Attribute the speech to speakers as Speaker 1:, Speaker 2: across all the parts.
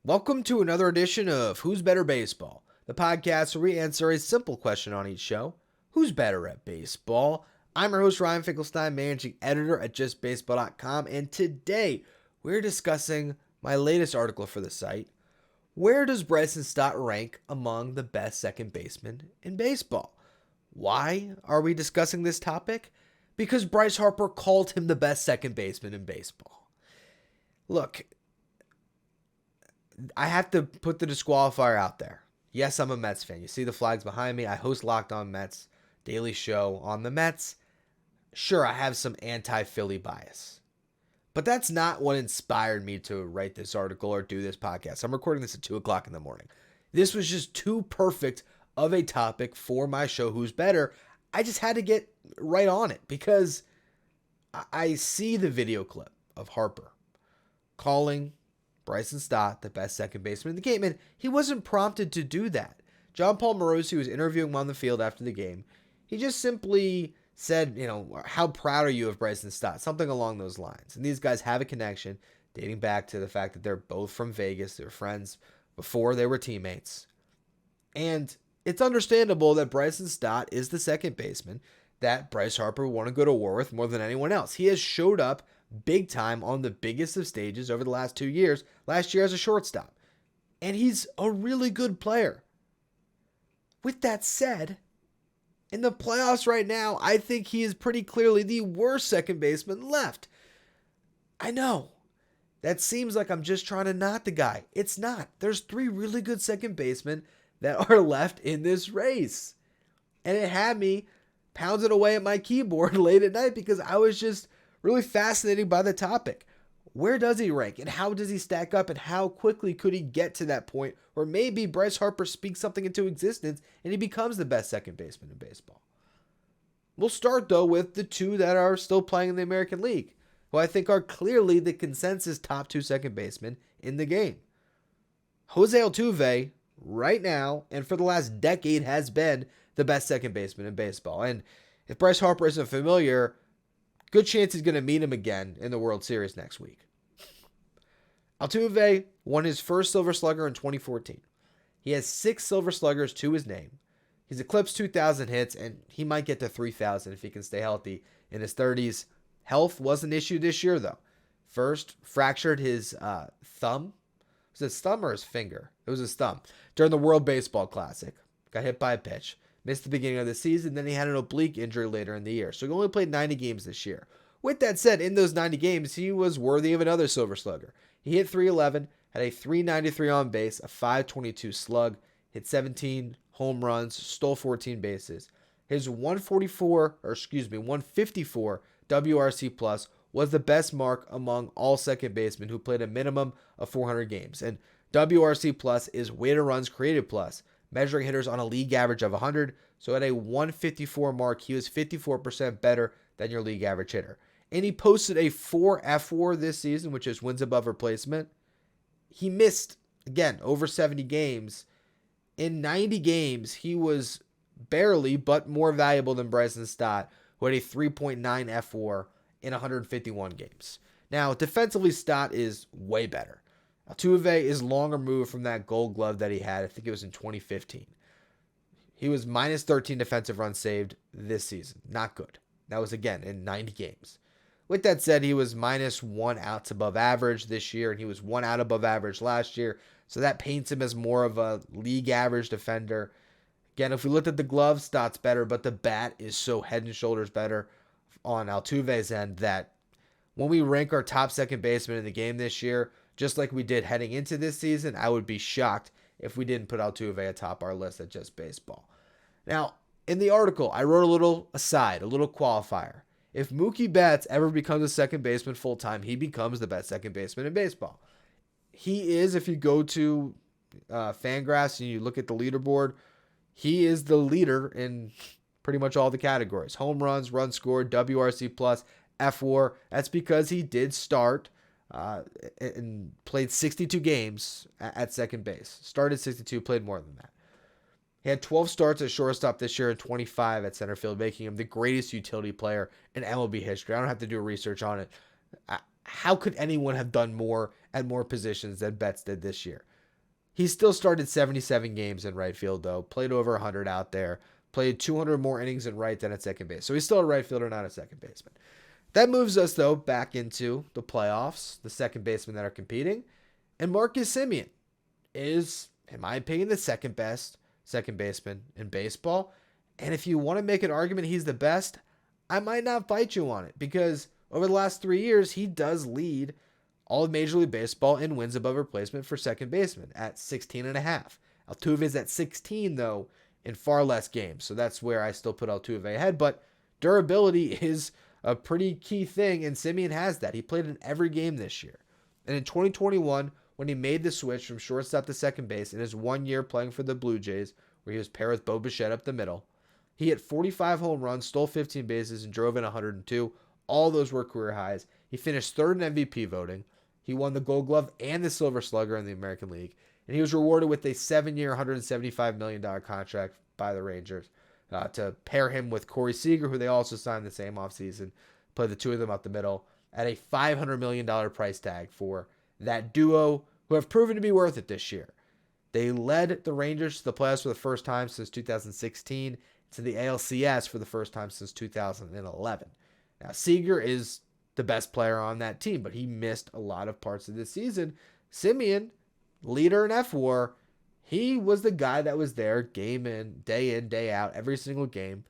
Speaker 1: Welcome to another edition of Who's Better Baseball, the podcast where we answer a simple question on each show. Who's better at baseball? I'm your host, Ryan Finkelstein, managing editor at justbaseball.com, and today we're discussing my latest article for the site. Where does Bryson Stott rank among the best second basemen in baseball? Why are we discussing this topic? Because Bryce Harper called him the best second baseman in baseball. Look, I have to put the disqualifier out there. Yes, I'm a Mets fan. You see the flags behind me. I host Locked On Mets daily show on the Mets. Sure, I have some anti-Philly bias. But that's not what inspired me to write this article or do this podcast. I'm recording this at 2 o'clock in the morning. This was just too perfect of a topic for my show, Who's Better. I just had to get right on it because I see the video clip of Harper calling Bryson Stott the best second baseman in the game, and he wasn't prompted to do that. John Paul Morosi was interviewing him on the field after the game. He just simply said, how proud are you of Bryson Stott? Something along those lines. And these guys have a connection dating back to the fact that they're both from Vegas. They were friends before they were teammates. And it's understandable that Bryson Stott is the second baseman that Bryce Harper would want to go to war with more than anyone else. He has showed up big time on the biggest of stages over the last 2 years. Last year as a shortstop. And he's a really good player. With that said, in the playoffs right now, I think he is pretty clearly the worst second baseman left. I know. That seems like I'm just trying to knock the guy. It's not. There's 3 really good second basemen that are left in this race. And it had me pounding away at my keyboard late at night because I was just really fascinated by the topic. Where does he rank and how does he stack up and how quickly could he get to that point where maybe Bryce Harper speaks something into existence and he becomes the best second baseman in baseball? We'll start though with the 2 that are still playing in the American League, who I think are clearly the consensus top 2 second basemen in the game. Jose Altuve right now and for the last decade has been the best second baseman in baseball. And if Bryce Harper isn't familiar, good chance he's going to meet him again in the World Series next week. Altuve won his first Silver Slugger in 2014. He has 6 Silver Sluggers to his name. He's eclipsed 2,000 hits, and he might get to 3,000 if he can stay healthy in his 30s. Health was an issue this year, though. First, fractured his thumb. Was it his thumb or his finger? It was his thumb. During the World Baseball Classic. Got hit by a pitch. Missed the beginning of the season, then he had an oblique injury later in the year. So he only played 90 games this year. With that said, in those 90 games, he was worthy of another Silver Slugger. He hit 311, had a 393 on base, a 522 slug, hit 17 home runs, stole 14 bases. His 154 WRC plus was the best mark among all second basemen who played a minimum of 400 games. And WRC plus is weighted runs created plus, measuring hitters on a league average of 100. So at a 154 mark, he was 54% better than your league average hitter. And he posted a 4 WAR this season, which is wins above replacement. He missed, again, over 70 games. In 90 games, he was barely, but more valuable than Bryson Stott, who had a 3.9 WAR in 151 games. Now, defensively, Stott is way better. Altuve is long removed from that gold glove that he had. I think it was in 2015. He was minus 13 defensive runs saved this season. Not good. That was, again, in 90 games. With that said, he was minus 1 outs above average this year, and he was 1 out above average last year. So that paints him as more of a league average defender. Again, if we looked at the glove, Stott's better, but the bat is so head and shoulders better on Altuve's end that when we rank our top second baseman in the game this year, just like we did heading into this season, I would be shocked if we didn't put Altuve atop our list at Just Baseball. Now, in the article, I wrote a little aside, a little qualifier. If Mookie Betts ever becomes a second baseman full-time, he becomes the best second baseman in baseball. He is, if you go to Fangraphs and you look at the leaderboard, he is the leader in pretty much all the categories. Home runs, runs scored, WRC+, FWAR. That's because he did start and played 62 games at second base. Started 62, played more than that. He had 12 starts at shortstop this year and 25 at center field, making him the greatest utility player in MLB history. I don't have to do research on it. How could anyone have done more at more positions than Betts did this year? He still started 77 games in right field, though. Played over 100 out there. Played 200 more innings in right than at second base. So he's still a right fielder, not a second baseman. That moves us, though, back into the playoffs, the second basemen that are competing. And Marcus Semien is, in my opinion, the second best second baseman in baseball. And if you want to make an argument he's the best, I might not fight you on it because over the last 3 years, he does lead all of Major League Baseball in wins above replacement for second baseman at 16.5. Altuve is at 16, though, in far less games. So that's where I still put Altuve ahead. But durability is a pretty key thing, and Semien has that. He played in every game this year. And in 2021, when he made the switch from shortstop to second base in his 1 year playing for the Blue Jays, where he was paired with Bo Bichette up the middle, he hit 45 home runs, stole 15 bases, and drove in 102. All those were career highs. He finished third in MVP voting. He won the Gold Glove and the Silver Slugger in the American League. And he was rewarded with a 7-year, $175 million contract by the Rangers to pair him with Corey Seager, who they also signed the same offseason, put the two of them up the middle, at a $500 million price tag for that duo, who have proven to be worth it this year. They led the Rangers to the playoffs for the first time since 2016, to the ALCS for the first time since 2011. Now, Seager is the best player on that team, but he missed a lot of parts of this season. Semien, leader in F-WAR, he was the guy that was there in, day out, every single game.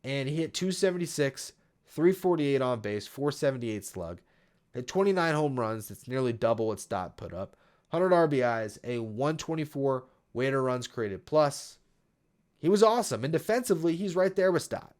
Speaker 1: And he hit 276, 348 on base, 478 slug. Hit 29 home runs. That's nearly double what Stott put up. 100 RBIs, a 124 weighted runs created plus. He was awesome. And defensively, he's right there with Stott.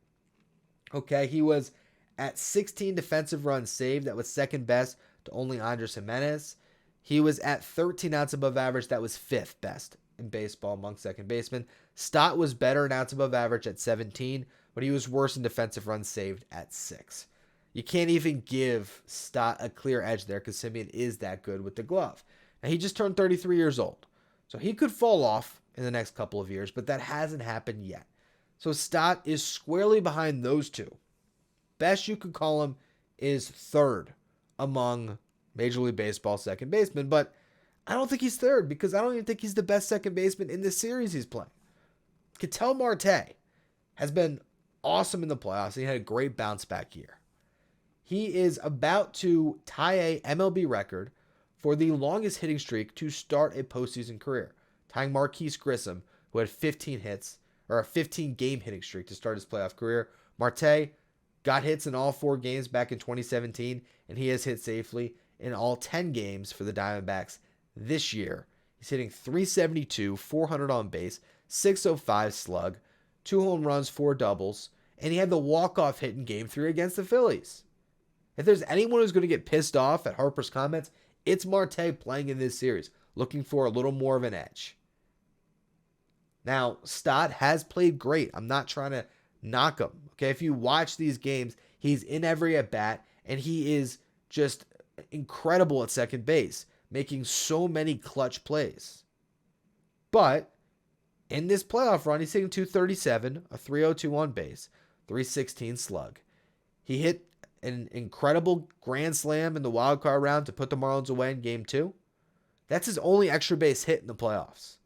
Speaker 1: Okay, he was at 16 defensive runs saved. That was second best to only Andres Jimenez. He was at 13 outs above average. That was fifth best in baseball among second basemen. Stott was better in outs above average at 17, but he was worse in defensive runs saved at 6. You can't even give Stott a clear edge there because Semien is that good with the glove. And he just turned 33 years old. So he could fall off in the next couple of years, but that hasn't happened yet. So Stott is squarely behind those two. Best you could call him is third among Major League Baseball second baseman, but I don't think he's third because I don't even think he's the best second baseman in this series he's playing. Ketel Marte has been awesome in the playoffs. He had a great bounce back year. He is about to tie a MLB record for the longest hitting streak to start a postseason career, tying Marquise Grissom, who had 15 hits, or a 15-game hitting streak to start his playoff career. Marte got hits in all 4 games back in 2017, and he has hit safely in all 10 games for the Diamondbacks this year. He's hitting 372, 400 on base, 605 slug, 2 home runs, 4 doubles, and he had the walk-off hit in Game 3 against the Phillies. If there's anyone who's going to get pissed off at Harper's comments, it's Marte playing in this series, looking for a little more of an edge. Now, Stott has played great. I'm not trying to knock him. Okay, if you watch these games, he's in every at-bat, and he is just incredible at second base, making so many clutch plays. But in this playoff run, he's hitting 237, a 302 on base, 316 slug. He hit an incredible grand slam in the wild card round to put the Marlins away in Game 2. That's his only extra base hit in the playoffs.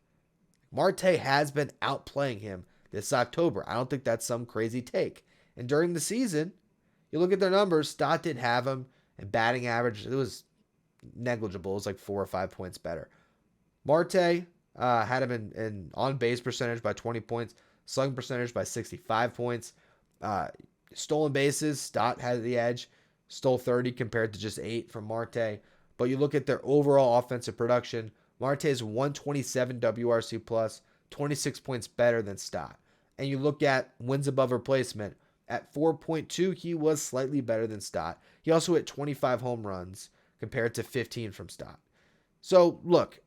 Speaker 1: Marte has been outplaying him this October. I don't think that's some crazy take. And during the season, you look at their numbers, Stott did have him, and batting average, it was negligible. It was like 4 or 5 points better. Marte had him in on-base percentage by 20 points, slugging percentage by 65 points. Stolen bases, Stott had the edge, stole 30 compared to just 8 from Marte. But you look at their overall offensive production, Marte is 127 WRC plus, 26 points better than Stott. And you look at wins above replacement, at 4.2, he was slightly better than Stott. He also hit 25 home runs compared to 15 from Stott. So, look,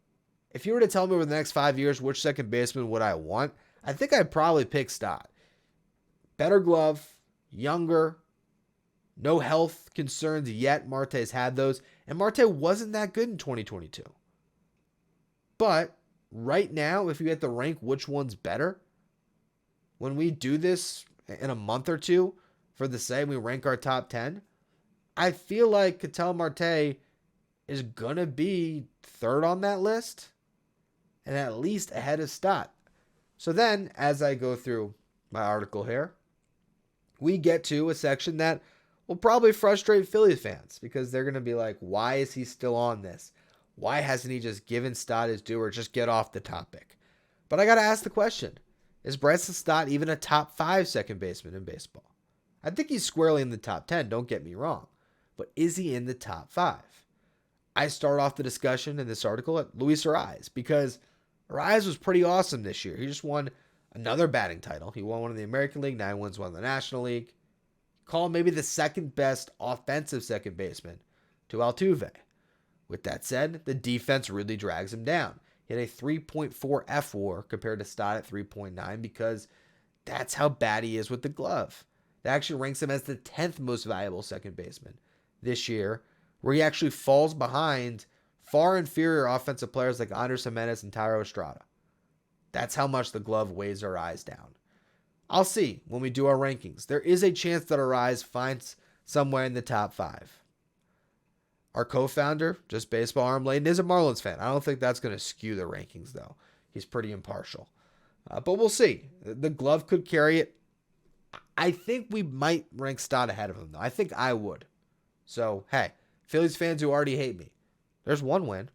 Speaker 1: if you were to tell me over the next 5 years which second baseman would I want, I think I'd probably pick Stott. Better glove, younger, no health concerns yet. Marte's had those, and Marte wasn't that good in 2022. But right now, if you had to rank which one's better, when we do this in a month or two for the same, we rank our top 10, I feel like Ketel Marte is going to be third on that list. and at least ahead of Stott. So then, as I go through my article here, we get to a section that will probably frustrate Phillies fans because they're going to be like, why is he still on this? Why hasn't he just given Stott his due or just get off the topic? But I got to ask the question, is Bryson Stott even a top 5 second baseman in baseball? I think he's squarely in the top 10, don't get me wrong. But is he in the top 5? I start off the discussion in this article at Luis Ariz because Ariz was pretty awesome this year. He just won another batting title. He won one in the American League, 9 wins, one in the National League. Call him maybe the second best offensive second baseman to Altuve. With that said, the defense really drags him down. He had a 3.4 F-WAR compared to Stott at 3.9 because that's how bad he is with the glove. That actually ranks him as the 10th most valuable second baseman this year, where he actually falls behind far inferior offensive players like Andres Gimenez and Thairo Estrada. That's how much the glove weighs Ariz down. I'll see when we do our rankings. There is a chance that Ariz finds somewhere in the top 5. Our co-founder, Just Baseball Arm Laden, is a Marlins fan. I don't think that's going to skew the rankings, though. He's pretty impartial. But we'll see. The glove could carry it. I think we might rank Stott ahead of him, though. I think I would. So, hey, Phillies fans who already hate me, there's one win.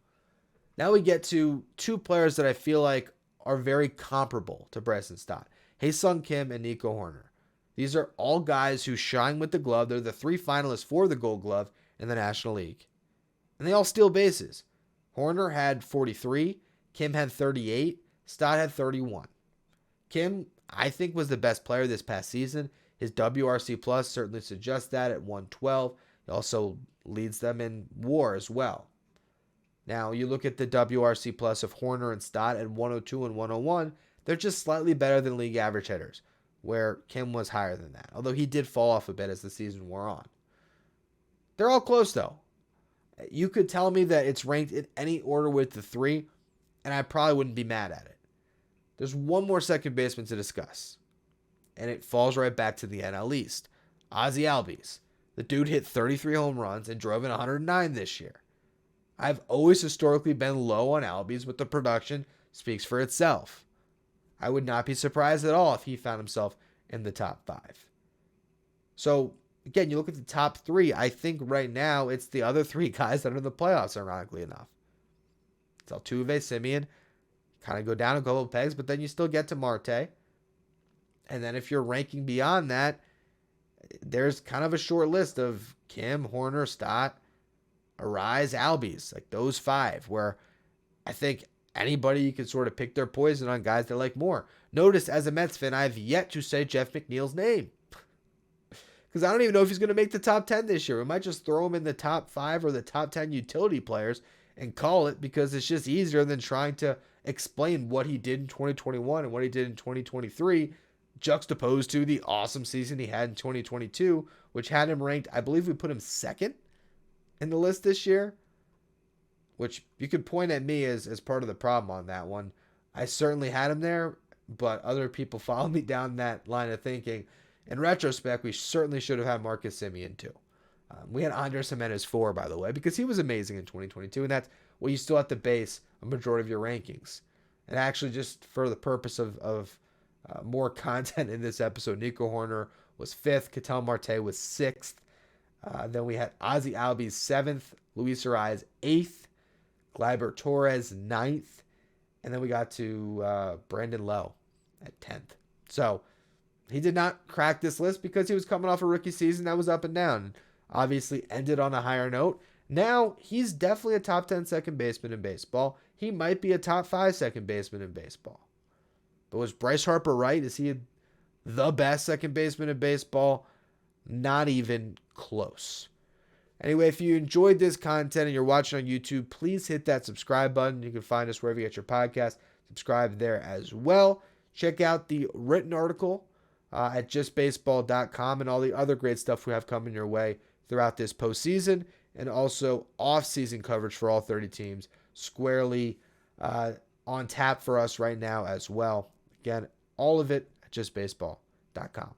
Speaker 1: Now we get to 2 players that I feel like are very comparable to Bryson Stott. Ha-Seong Kim and Nico Hoerner. These are all guys who shine with the glove. They're the 3 finalists for the Gold Glove in the National League. And they all steal bases. Hoerner had 43. Kim had 38. Stott had 31. Kim, I think, was the best player this past season. His WRC plus certainly suggests that at 112. He also leads them in WAR as well. Now, you look at the WRC plus of Hoerner and Stott at 102 and 101. They're just slightly better than league average hitters, where Kim was higher than that, although he did fall off a bit as the season wore on. They're all close, though. You could tell me that it's ranked in any order with the 3, and I probably wouldn't be mad at it. There's one more second baseman to discuss, and it falls right back to the NL East. Ozzie Albies. The dude hit 33 home runs and drove in 109 this year. I've always historically been low on Albies, but the production speaks for itself. I would not be surprised at all if he found himself in the top 5. So, again, you look at the top 3, I think right now it's the other 3 guys that are in the playoffs, ironically enough. It's Altuve, Semien, kind of go down a couple of pegs, but then you still get to Marte. And then if you're ranking beyond that, there's kind of a short list of Kim, Hoerner, Stott, Ariz, Albies, like those 5, where I think anybody you can sort of pick their poison on guys they like more. Notice, as a Mets fan, I've yet to say Jeff McNeil's name. Because I don't even know if he's going to make the top 10 this year. We might just throw him in the top 5 or the top 10 utility players and call it, because it's just easier than trying to explain what he did in 2021 and what he did in 2023, juxtaposed to the awesome season he had in 2022, which had him ranked, I believe we put him 2nd in the list this year, which you could point at me as part of the problem on that one. I certainly had him there, but other people followed me down that line of thinking. In retrospect, we certainly should have had Marcus Semien too. We had Andres Gimenez 4, by the way, because he was amazing in 2022, and that's what you still have to base a majority of your rankings. And actually, just for the purpose of more content in this episode, Nico Hoerner was 5th, Ketel Marte was 6th. Then we had Ozzie Albies 7th, Luis Ariz 8th, Gleyber Torres 9th, and then we got to Brandon Lowe at 10th. So he did not crack this list because he was coming off a rookie season that was up and down. Obviously ended on a higher note. Now he's definitely a top 10 second baseman in baseball. He might be a top 5 second baseman in baseball. But was Bryce Harper right? Is he the best second baseman in baseball? Not even close. Anyway, if you enjoyed this content and you're watching on YouTube, please hit that subscribe button. You can find us wherever you get your podcast. Subscribe there as well. Check out the written article at justbaseball.com and all the other great stuff we have coming your way throughout this postseason, and also off-season coverage for all 30 teams squarely on tap for us right now as well. Again, all of it at justbaseball.com.